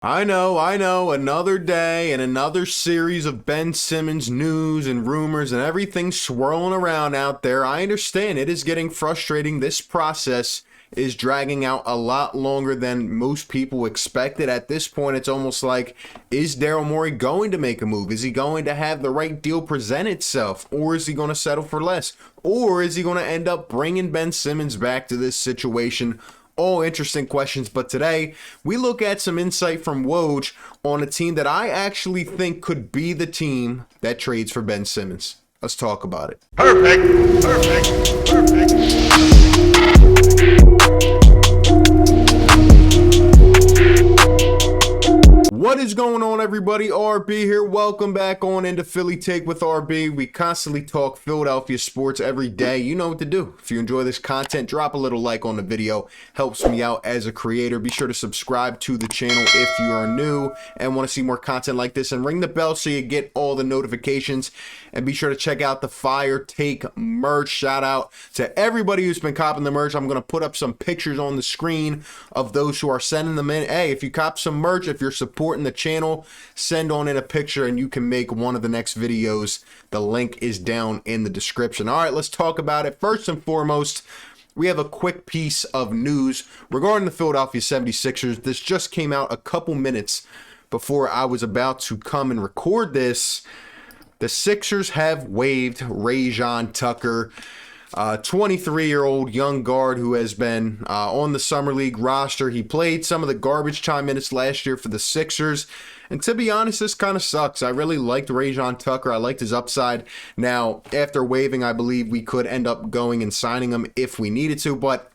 I know. Another day and another series of Ben Simmons news and rumors and everything swirling around out there. I understand it is getting frustrating. This process is dragging out a lot longer than most people expected. At this point, it's almost like, is Daryl Morey going to make a move? Is he going to have the right deal present itself? Or is he going to settle for less? Or is he going to end up bringing Ben Simmons back to this situation? All interesting questions, but today we look at some insight from Woj on a team that I actually think could be the team that trades for Ben Simmons. Let's talk about it. Perfect. What is going on, everybody? RB here. Welcome back on into Philly Take with RB. We constantly talk Philadelphia sports every day. You know what to do. If you enjoy this content, drop a little like on the video. Helps me out as a creator. Be sure to subscribe to the channel if you are new and want to see more content like this. And ring the bell so you get all the notifications. And be sure to check out the Fire Take merch. Shout out to everybody who's been copping the merch. I'm going to put up some pictures on the screen of those who are sending them in. Hey, if you cop some merch, if you're supporting the channel, send on in a picture and you can make one of the next videos. The link is down in the description. All right, let's talk about it. First and foremost, we have a quick piece of news regarding the Philadelphia 76ers. This just came out a couple minutes before I was about to come and record this. The Sixers have waived Rayjon Tucker, 23-year-old young guard who has been on the Summer League roster. He played some of the garbage time minutes last year for the Sixers. And to be honest, this kind of sucks. I really liked Rayjon Tucker. I liked his upside. Now, after waiving, I believe we could end up going and signing him if we needed to. But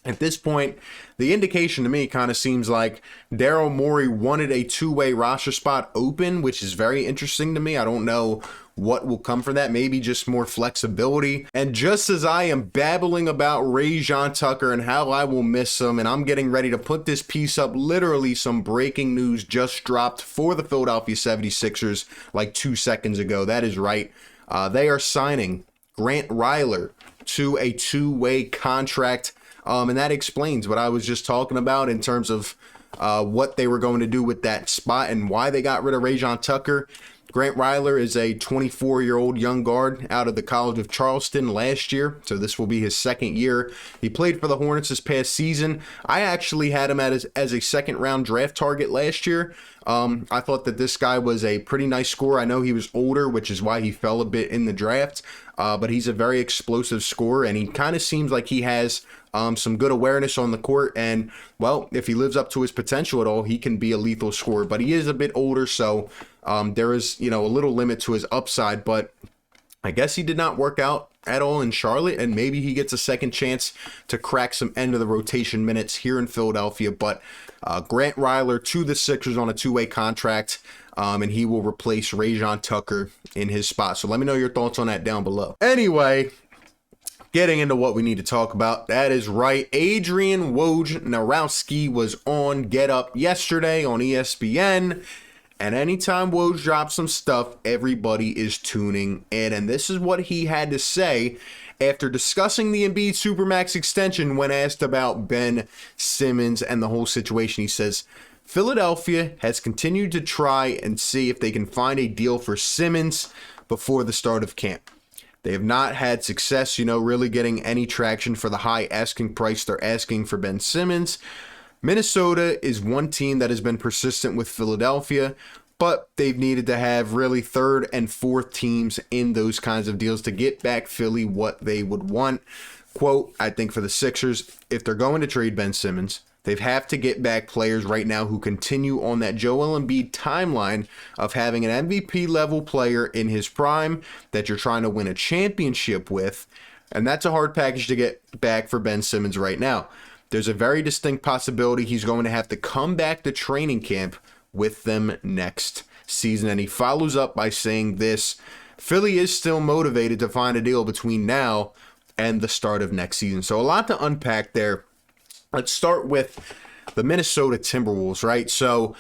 at this point, the indication to me kind of seems like Daryl Morey wanted a two-way roster spot open, which is very interesting to me. I don't know what will come from that. Maybe just more flexibility. And just as I am babbling about Rayjon Tucker and how I will miss him, and I'm getting ready to put this piece up, literally some breaking news just dropped for the Philadelphia 76ers like 2 seconds ago. That is right. They are signing Grant Riller to a two-way contract. And that explains what I was just talking about in terms of what they were going to do with that spot and why they got rid of Rayjon Tucker. Grant Riller is a 24-year-old young guard out of the College of Charleston last year, so this will be his second year. He played for the Hornets this past season. I actually had him as a second-round draft target last year. I thought that this guy was a pretty nice scorer. I know he was older, which is why he fell a bit in the draft, but he's a very explosive scorer, and he kind of seems like he has some good awareness on the court, and well, if he lives up to his potential at all, he can be a lethal scorer. But he is a bit older, so there is, a little limit to his upside. But I guess he did not work out at all in Charlotte, and maybe he gets a second chance to crack some end of the rotation minutes here in Philadelphia. But Grant Riller to the Sixers on a two-way contract, and he will replace Rayjon Tucker in his spot. So let me know your thoughts on that down below. Anyway, getting into what we need to talk about. That is right. Adrian Wojnarowski was on Get Up yesterday on ESPN. And anytime Woj drops some stuff, everybody is tuning in. And this is what he had to say after discussing the Embiid Supermax extension when asked about Ben Simmons and the whole situation. He says, Philadelphia has continued to try and see if they can find a deal for Simmons before the start of camp. They have not had success, really getting any traction for the high asking price they're asking for Ben Simmons. Minnesota is one team that has been persistent with Philadelphia, but they've needed to have really third and fourth teams in those kinds of deals to get back Philly what they would want. Quote, I think for the Sixers, if they're going to trade Ben Simmons, they have to get back players right now who continue on that Joel Embiid timeline of having an MVP level player in his prime that you're trying to win a championship with. And that's a hard package to get back for Ben Simmons right now. There's a very distinct possibility he's going to have to come back to training camp with them next season. And he follows up by saying this, Philly is still motivated to find a deal between now and the start of next season. So a lot to unpack there. Let's start with the Minnesota Timberwolves, right? So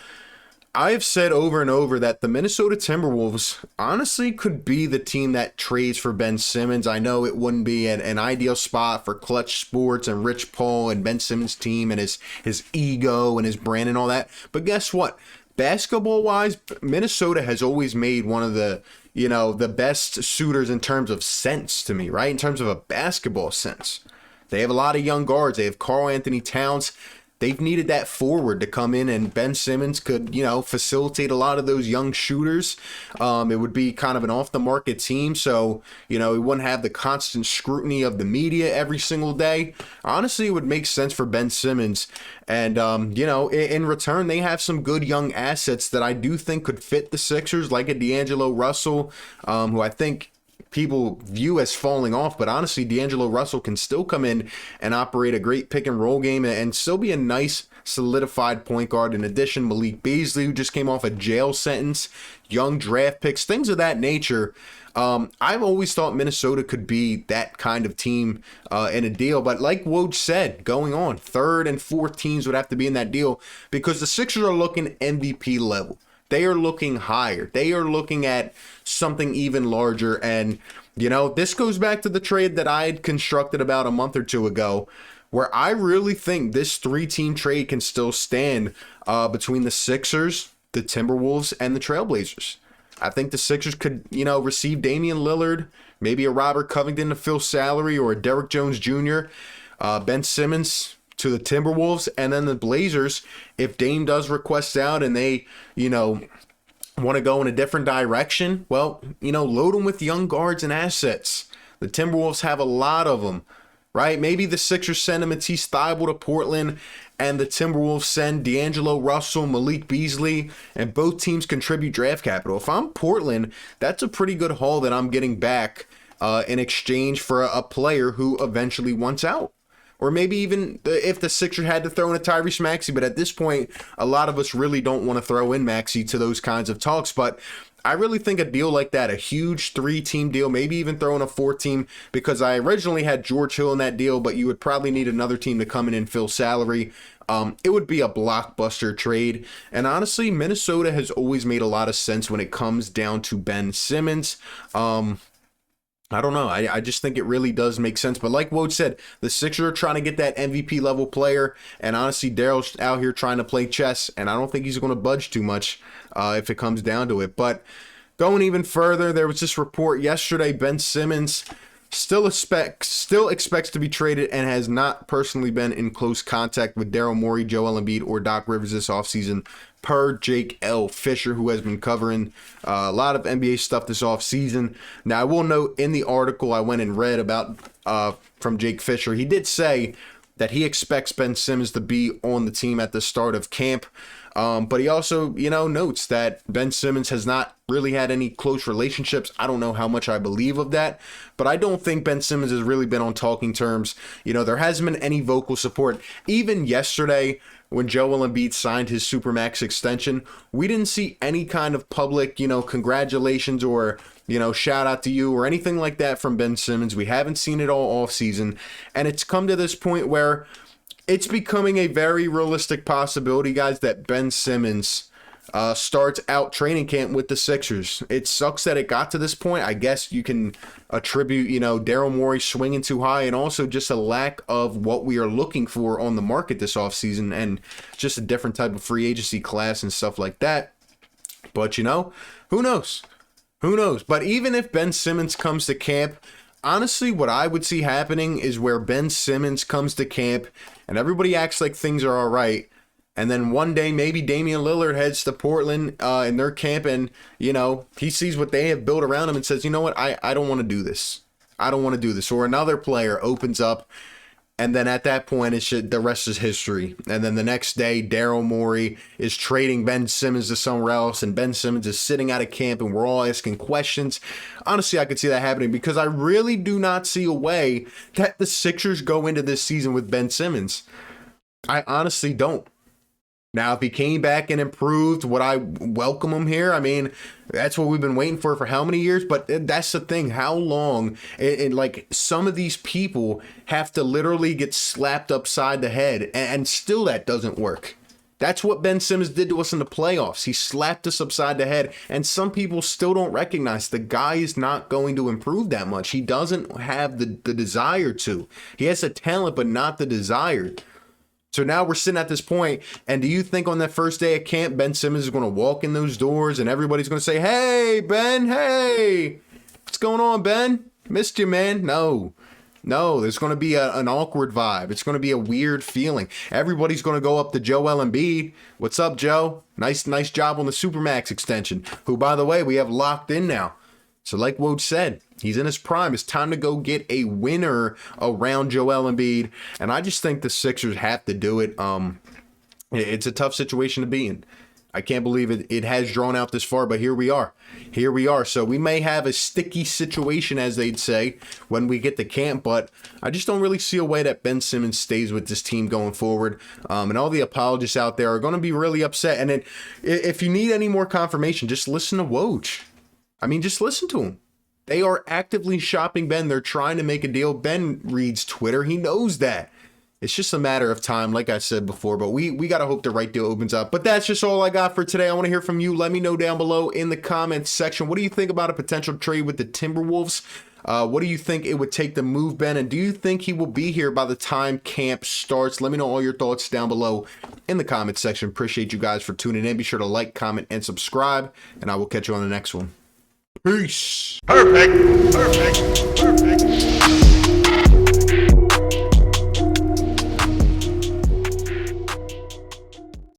I have said over and over that the Minnesota Timberwolves honestly could be the team that trades for Ben Simmons. I know it wouldn't be an ideal spot for Clutch Sports and Rich Paul and Ben Simmons' team and his ego and his brand and all that. But guess what? Basketball-wise, Minnesota has always made one of the, the best suitors in terms of sense to me, right? In terms of a basketball sense. They have a lot of young guards. They have Karl Anthony Towns. They've needed that forward to come in, and Ben Simmons could, facilitate a lot of those young shooters. It would be kind of an off-the-market team, so, he wouldn't have the constant scrutiny of the media every single day. Honestly, it would make sense for Ben Simmons. And, in return, they have some good young assets that I do think could fit the Sixers, like a D'Angelo Russell, who I think people view as falling off, but honestly, D'Angelo Russell can still come in and operate a great pick and roll game and still be a nice solidified point guard. In addition, Malik Beasley, who just came off a jail sentence, young draft picks, things of that nature. I've always thought Minnesota could be that kind of team in a deal, but like Woj said, going on, third and fourth teams would have to be in that deal because the Sixers are looking MVP level. They are looking higher. They are looking at something even larger. And, this goes back to the trade that I had constructed about a month or two ago, where I really think this 3-team trade can still stand between the Sixers, the Timberwolves, and the Trailblazers. I think the Sixers could, receive Damian Lillard, maybe a Robert Covington to fill salary, or a Derrick Jones Jr., Ben Simmons to the Timberwolves, and then the Blazers, if Dame does request out and they, want to go in a different direction, well, load them with young guards and assets. The Timberwolves have a lot of them, right? Maybe the Sixers send a Matisse Thybulle to Portland, and the Timberwolves send D'Angelo Russell, Malik Beasley, and both teams contribute draft capital. If I'm Portland, that's a pretty good haul that I'm getting back in exchange for a player who eventually wants out. Or maybe even if the Sixers had to throw in a Tyrese Maxey, but at this point, a lot of us really don't want to throw in Maxey to those kinds of talks. But I really think a deal like that, a huge 3-team deal, maybe even throw in a 4-team, because I originally had George Hill in that deal, but you would probably need another team to come in and fill salary. It would be a blockbuster trade. And honestly, Minnesota has always made a lot of sense when it comes down to Ben Simmons. I don't know. I just think it really does make sense. But like Woj said, the Sixers are trying to get that MVP level player. And honestly, Daryl's out here trying to play chess. And I don't think he's going to budge too much if it comes down to it. But going even further, there was this report yesterday. Ben Simmons still expects to be traded and has not personally been in close contact with Daryl Morey, Joel Embiid, or Doc Rivers this offseason, per Jake L. Fisher, who has been covering a lot of NBA stuff this offseason. Now, I will note in the article I went and read about from Jake Fisher, he did say that he expects Ben Simmons to be on the team at the start of camp. But he also, notes that Ben Simmons has not really had any close relationships. I don't know how much I believe of that, but I don't think Ben Simmons has really been on talking terms. There hasn't been any vocal support. Even yesterday, when Joel Embiid signed his Supermax extension, we didn't see any kind of public, congratulations or, shout out to you or anything like that from Ben Simmons. We haven't seen it all offseason. And it's come to this point where it's becoming a very realistic possibility, guys, that Ben Simmons starts out training camp with the Sixers. It sucks that it got to this point. I guess you can attribute, Daryl Morey swinging too high and also just a lack of what we are looking for on the market this offseason and just a different type of free agency class and stuff like that. But, who knows? Who knows? But even if Ben Simmons comes to camp, honestly, what I would see happening is where Ben Simmons comes to camp and everybody acts like things are all right. And then one day, maybe Damian Lillard heads to Portland in their camp and, he sees what they have built around him and says, you know what, I don't want to do this. I don't want to do this. Or another player opens up. And then at that point, the rest is history. And then the next day, Daryl Morey is trading Ben Simmons to somewhere else. And Ben Simmons is sitting out of camp and we're all asking questions. Honestly, I could see that happening because I really do not see a way that the Sixers go into this season with Ben Simmons. I honestly don't. Now, if he came back and improved, would I welcome him here? I mean, that's what we've been waiting for how many years? But that's the thing. How long? And like some of these people have to literally get slapped upside the head, and still that doesn't work. That's what Ben Simmons did to us in the playoffs. He slapped us upside the head, and some people still don't recognize the guy is not going to improve that much. He doesn't have the desire to. He has the talent, but not the desire. So now we're sitting at this point, and do you think on that first day of camp, Ben Simmons is going to walk in those doors and everybody's going to say, hey, Ben, hey, what's going on, Ben? Missed you, man. No, there's going to be an awkward vibe. It's going to be a weird feeling. Everybody's going to go up to Joel Embiid. What's up, Joe? Nice job on the Supermax extension, who, by the way, we have locked in now. So like Woj said, he's in his prime. It's time to go get a winner around Joel Embiid. And I just think the Sixers have to do it. It's a tough situation to be in. I can't believe it has drawn out this far, but here we are. So we may have a sticky situation, as they'd say, when we get to camp, but I just don't really see a way that Ben Simmons stays with this team going forward. And all the apologists out there are going to be really upset. And if you need any more confirmation, just listen to Woj. I mean, just listen to him. They are actively shopping Ben. They're trying to make a deal. Ben reads Twitter. He knows that. It's just a matter of time, like I said before, but we got to hope the right deal opens up. But that's just all I got for today. I want to hear from you. Let me know down below in the comments section. What do you think about a potential trade with the Timberwolves? What do you think it would take to move Ben? And do you think he will be here by the time camp starts? Let me know all your thoughts down below in the comments section. Appreciate you guys for tuning in. Be sure to like, comment, and subscribe, and I will catch you on the next one. Peace. Perfect.